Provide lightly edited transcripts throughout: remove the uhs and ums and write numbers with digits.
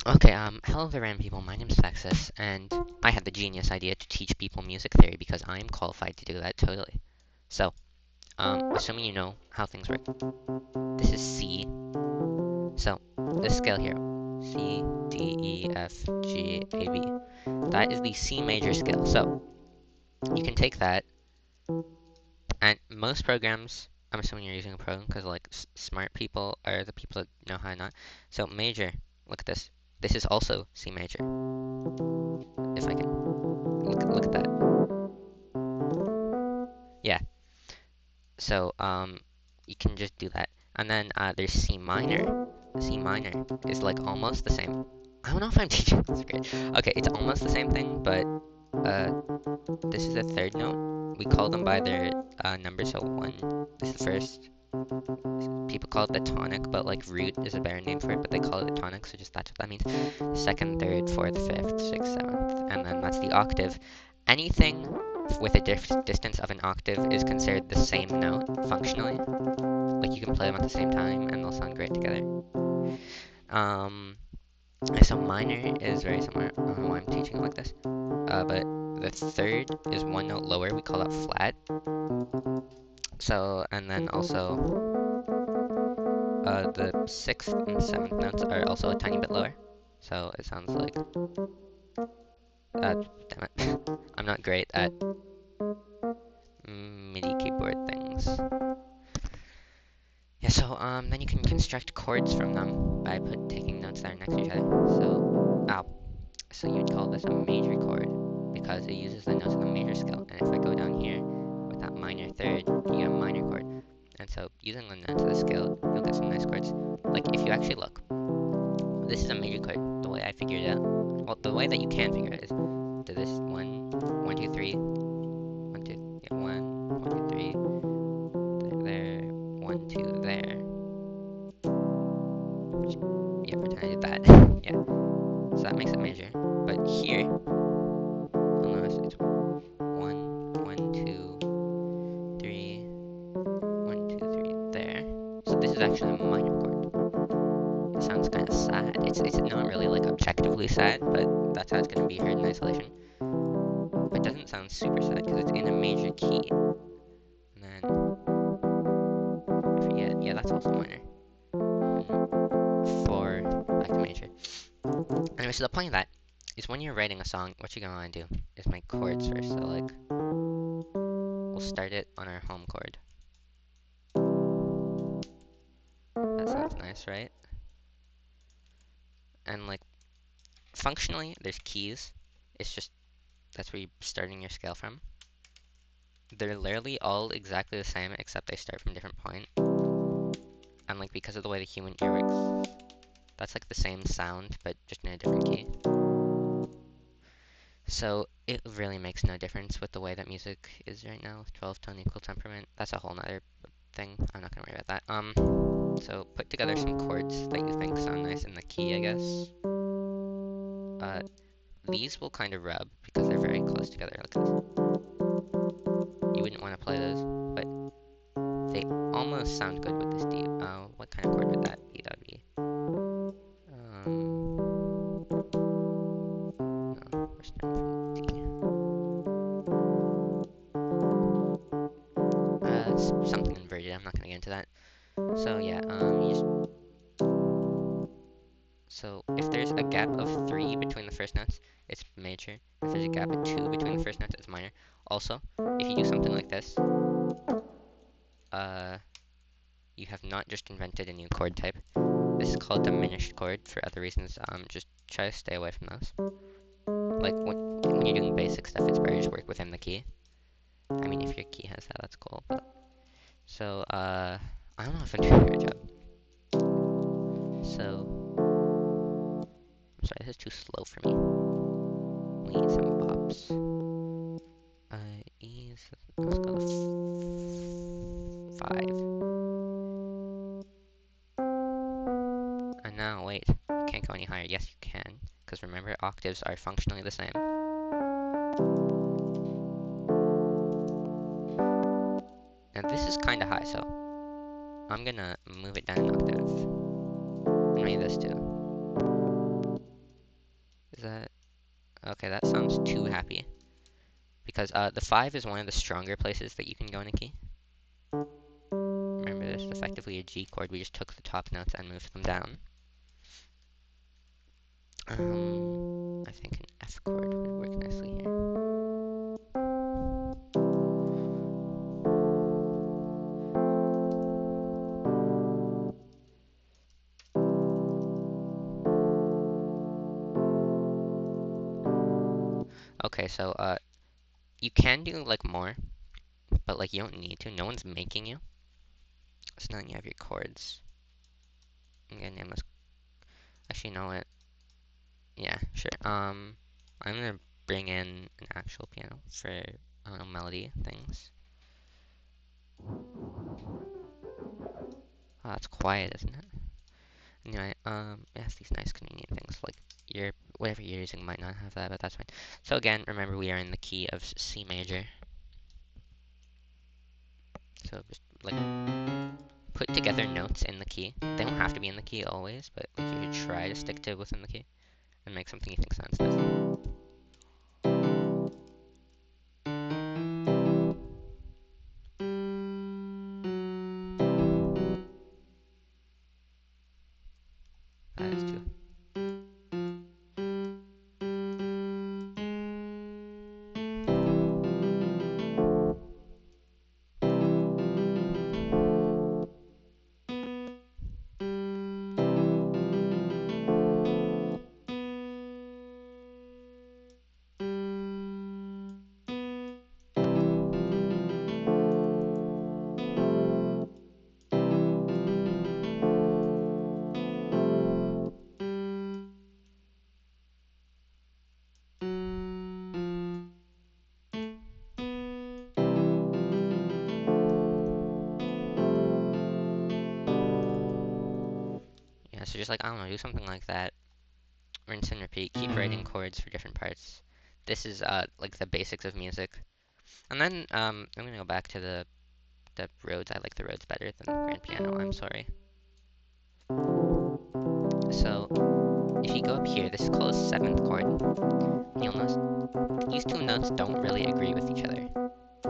Okay, hello there, random people. My name is Texas, and I had the genius idea to teach people music theory because I am qualified to do that totally. So, assuming you know how things work, this is C. So, this scale here, C, D, E, F, G, A, B. That is the C major scale. So, you can take that, and most programs, I'm assuming you're using a program because like smart people are the people that know how to not. So, major, look at this. This is also C major. If I can look at that. Yeah. So you can just do that. And then there's C minor. C minor is like almost the same. I don't know if I'm teaching this great. Okay, it's almost the same thing, but uh, this is the third note. We call them by their numbers. So one, this is the first. People call it the tonic, but like root is a better name for it. But they call it the tonic, so just that's what that means. Second, third, fourth, fifth, sixth, seventh, and then that's the octave. Anything with a distance of an octave is considered the same note functionally. Like you can play them at the same time and they'll sound great together. Um, so minor is very similar. I don't know why I'm teaching it like this. But the third is one note lower. We call that flat. So, and then also the sixth and seventh notes are also a tiny bit lower. So it sounds like, damn it, I'm not great at MIDI keyboard things. Yeah, so then you can construct chords from them by taking notes that are next to each other. So you'd call this a major chord because it uses the notes of the major scale. And if I go down here with that minor third, you get a minor chord. And so using the notes of the scale, you'll get some nice chords. Like if you actually look, this is a major chord. The way I figured it out, well, the way that you can figure it is do this one, one, two, three, one, two, yeah, one, two, three, there, one, two, there. Yeah, pretend I did that. Yeah, so that makes it major. But here, you'll notice it's one, one, two, three, one, two, three, there. So this is actually a minor chord. It sounds kind of sad. It's not really like objectively sad, but that's how it's gonna be heard in isolation. But it doesn't sound super sad because it's in a major key. And then I forget. Yeah, that's also minor. Four back to major. Anyway, so the point of that is when you're writing a song, what you're gonna want to do is make chords first. So like, we'll start it on our home chord. That sounds nice, right? And like, functionally, there's keys. It's just that's where you're starting your scale from. They're literally all exactly the same, except they start from a different point. And like, because of the way the human ear works, that's like the same sound, but just in a different key. So it really makes no difference with the way that music is right now with 12 tone equal temperament. That's a whole nother thing. I'm not gonna worry about that. So put together some chords that you think sound nice in the key, I guess. These will kind of rub because they're very close together like this. You wouldn't want to play those, but they almost sound good with this D. What kind of chord would that be? That would be no, we're starting from D. It's something inverted. I'm not gonna get into that. So yeah, so if there's a gap of 3 between the first notes, it's major. If there's a gap of 2 between the first notes, it's minor. Also, if you do something like this, you have not just invented a new chord type. This is called diminished chord for other reasons. Just try to stay away from those. Like when you're doing basic stuff, it's better to just work within the key. I mean, if your key has that, that's cool. But so I don't know if I'm doing a good job. So I'm sorry, this is too slow for me. We need some pops. Let's go to 5. And now, wait, you can't go any higher. Yes, you can, because remember, octaves are functionally the same. Now this is kind of high, so I'm gonna move it down an octave. And maybe this too. Okay, that sounds too happy. Because the 5 is one of the stronger places that you can go in a key. Remember, this is effectively a G chord. We just took the top notes and moved them down. I think an F chord would work nicely here. Okay, so you can do like more, but like you don't need to. No one's making you. So then you have your chords. Again, you must actually know it. Yeah, sure. I'm gonna bring in an actual piano for I don't know, melody things. Oh, it's quiet, isn't it? Anyway, it has these nice convenient things like whatever you're using might not have that, but that's fine. So again, remember we are in the key of C major. So just like put together notes in the key. They don't have to be in the key always, but like you could try to stick to within the key and make something you think sounds nice. That is too. Yeah, so just like, I don't know, do something like that. Rinse and repeat, keep writing chords for different parts. This is like the basics of music. And then I'm gonna go back to the Rhodes. I like the Rhodes better than the grand piano, I'm sorry. So if you go up here, this is called a 7th chord. And you'll notice these two notes don't really agree with each other.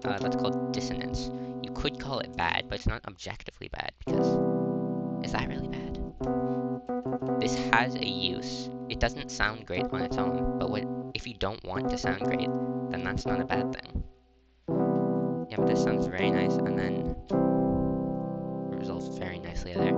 That's called dissonance. You could call it bad, but it's not objectively bad, because is that really bad? This has a use. It doesn't sound great on its own, but if you don't want to sound great, then that's not a bad thing. Yeah, but this sounds very nice, and then it resolves very nicely there.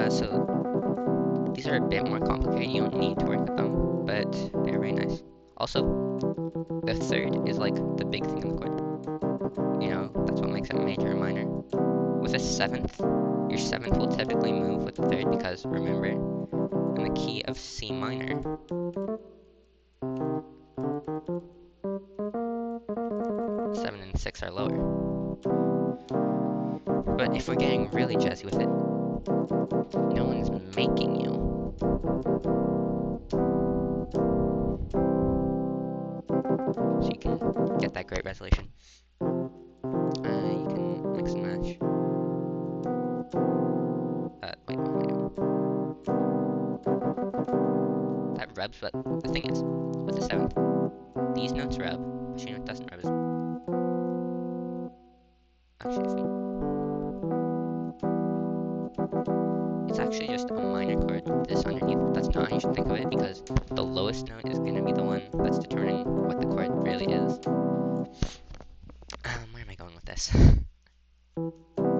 So these are a bit more complicated. You don't need to work with them, but they're very nice. Also, the 3rd is like the big thing in the chord. You know, that's what makes it major or minor. With a 7th, your 7th will typically move with the 3rd because, remember, in the key of C minor, 7 and 6 are lower. But if we're getting really jazzy with it, no one's making you. So you can get that great resolution. You can mix and match. Wait, what am I doing? That rubs, but the thing is, with the 7th, these notes rub, but you know what doesn't rub is... Actually, if we... It's actually just a minor chord with this underneath. That's not how you should think of it, because the lowest note is going to be the one that's determining what the chord really is. Where am I going with this?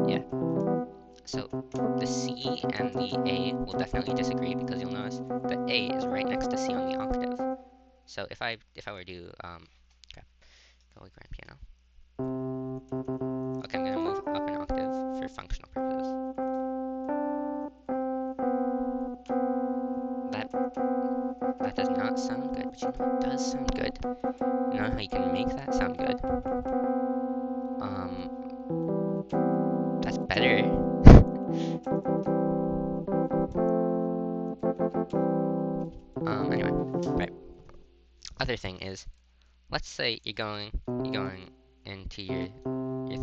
Yeah. So the C and the A will definitely disagree because you'll notice the A is right next to C on the octave. So if I were to do okay, go with grand piano. Okay, I'm gonna move up an octave for functional purposes. That does not sound good, but you know what does sound good? You know how you can make that sound good? That's better. Anyway, right. Other thing is, let's say you're going into your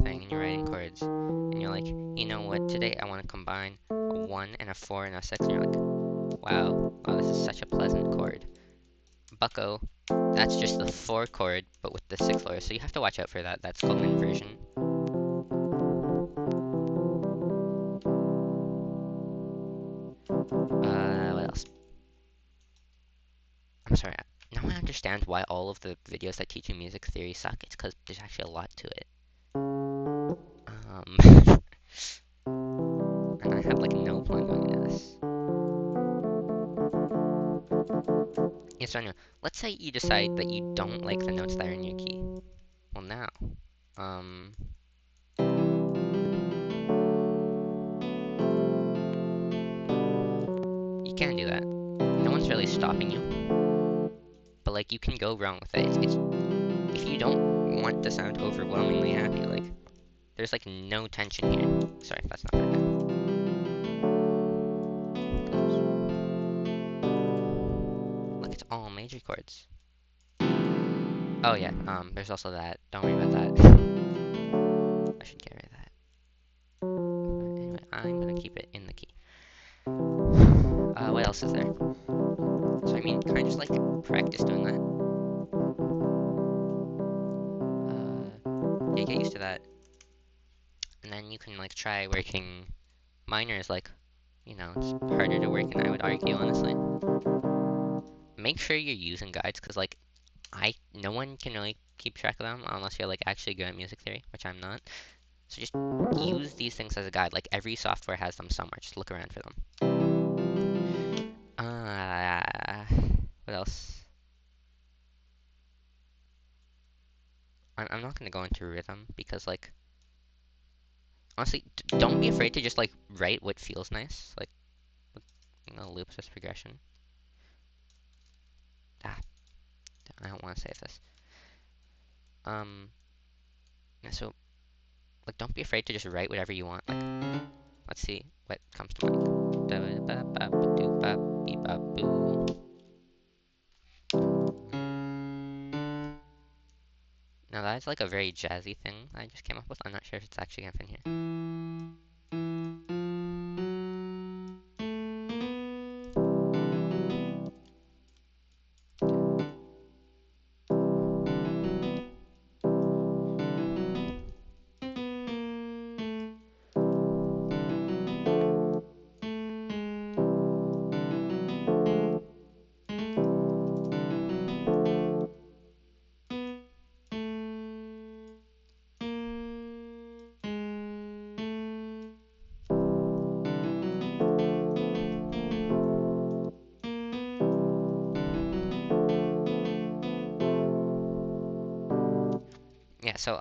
thing and you're writing chords, and you're like, you know what? Today I want to combine a 1 and a 4 and a 6, and you're like, wow, this is such a pleasant chord. Bucko, that's just the 4 chord, but with the 6 lower, so you have to watch out for that. That's called an inversion. What else? I'm sorry, now I understand why all of the videos that teach you music theory suck. It's because there's actually a lot to it. And I have like no plan going into this. Yeah, so anyway, let's say you decide that you don't like the notes that are in your key. Well, now, you can do that. No one's really stopping you. But like, you can go wrong with it. It's if you don't want to sound overwhelmingly happy, like, there's like no tension here. Sorry, that's not very good. Look, it's all major chords. Oh yeah, there's also that. Don't worry about that. I should get rid of that. But anyway, I'm gonna keep it in the key. What else is there? So I mean, kind of just like practice doing that. Yeah, get used to that. And then you can like try working minors, like, you know, it's harder to work, and I would argue, honestly. Make sure you're using guides, because like, no one can really keep track of them unless you're like actually good at music theory, which I'm not. So just use these things as a guide. Like, every software has them somewhere. Just look around for them. What else? I'm not gonna go into rhythm because, like, honestly, don't be afraid to just like write what feels nice. Like, you know, loops as progression. I don't want to say this. So, like, don't be afraid to just write whatever you want. Like, let's see what comes to mind. Now that's like a very jazzy thing I just came up with. I'm not sure if it's actually gonna fit in here. Yeah, so,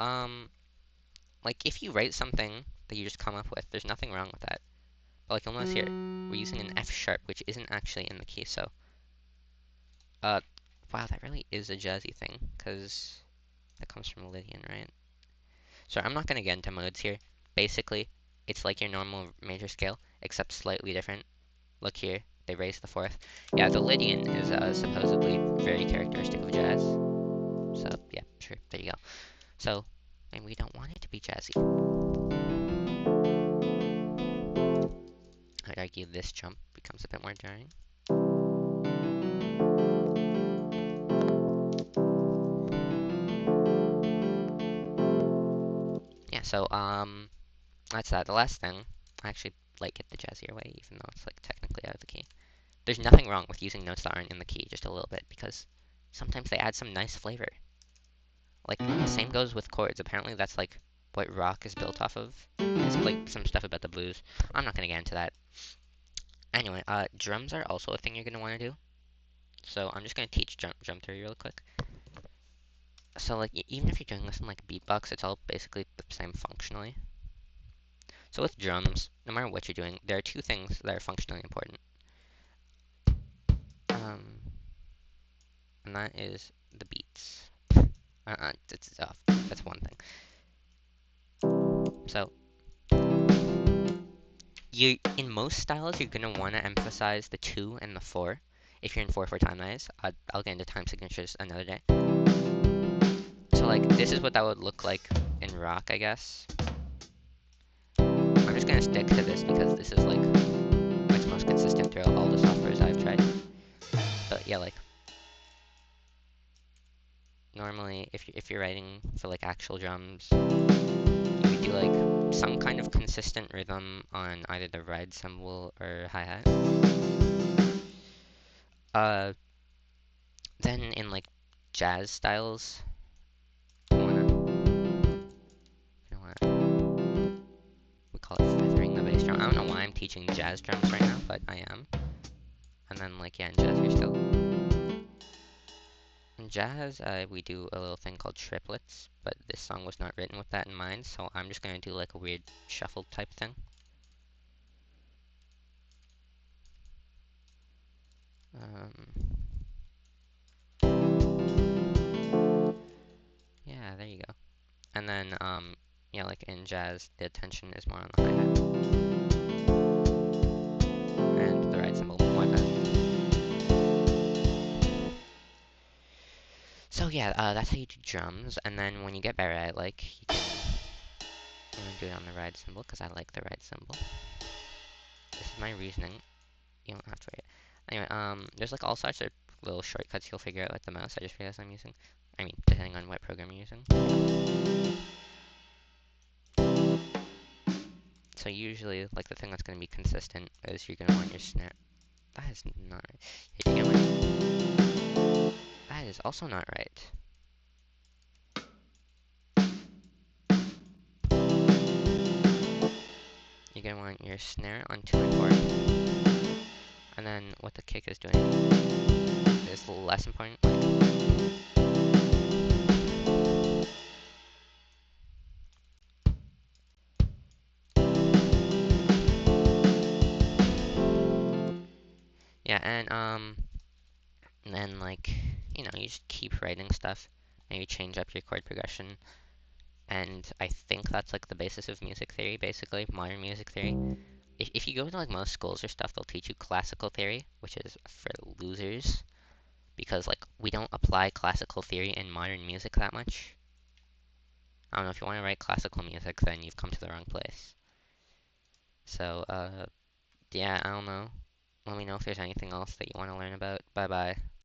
like, if you write something that you just come up with, there's nothing wrong with that. But, like, you'll notice here, we're using an F sharp, which isn't actually in the key, so, wow, that really is a jazzy thing, because that comes from Lydian, right? So I'm not going to get into modes here. Basically, it's like your normal major scale, except slightly different. Look here, they raised the 4th. Yeah, the Lydian is supposedly very characteristic of jazz. So, yeah, sure, there you go. So, and we don't want it to be jazzy. I'd argue this jump becomes a bit more jarring. Yeah, so, that's that. The last thing, I actually like it the jazzier way, even though it's like technically out of the key. There's nothing wrong with using notes that aren't in the key just a little bit, because sometimes they add some nice flavor. Like, the same goes with chords. Apparently that's like what rock is built off of. It's like some stuff about the blues. I'm not gonna get into that. Anyway, drums are also a thing you're gonna want to do. So I'm just gonna teach drum theory real quick. So like, even if you're doing this in like beatbox, it's all basically the same functionally. So with drums, no matter what you're doing, there are two things that are functionally important. And that is the beats. That's one thing. So, in most styles, you're gonna want to emphasize the 2 and the 4. If you're in 4/4 time dies, I'll get into time signatures another day. So like, this is what that would look like in rock, I guess. I'm just gonna stick to this because this is like yeah, like normally if you're writing for like actual drums, you do like some kind of consistent rhythm on either the ride cymbal or hi-hat. Uh, then in like jazz styles, you wanna we call it feathering the bass drum. I don't know why I'm teaching jazz drums right now, but I am. And then like yeah, in jazz you're still in jazz, we do a little thing called triplets, but this song was not written with that in mind, so I'm just gonna do like a weird shuffle type thing. Yeah, there you go. And then, yeah, like in jazz, the attention is more on the hi-hat and the ride cymbal, my bad. So yeah, that's how you do drums. And then when you get better at it, like you can do it on the ride cymbal because I like the ride cymbal. This is my reasoning. You don't have to write it. Anyway, there's like all sorts of little shortcuts you'll figure out with the mouse. I just realized I'm using. I mean, depending on what program you're using. So usually, like the thing that's going to be consistent is you're going to want your snare. That is not right. Yeah, you're gonna want. That is also not right. You're gonna want your snare on 2 and 4. And then what the kick is doing is less important. Yeah, and then like, you know, you just keep writing stuff. Maybe change up your chord progression. And I think that's like the basis of music theory, basically, modern music theory. If you go to like most schools or stuff, they'll teach you classical theory, which is for losers. Because like, we don't apply classical theory in modern music that much. I don't know, if you want to write classical music, then you've come to the wrong place. So, yeah, I don't know. Let me know if there's anything else that you want to learn about. Bye bye.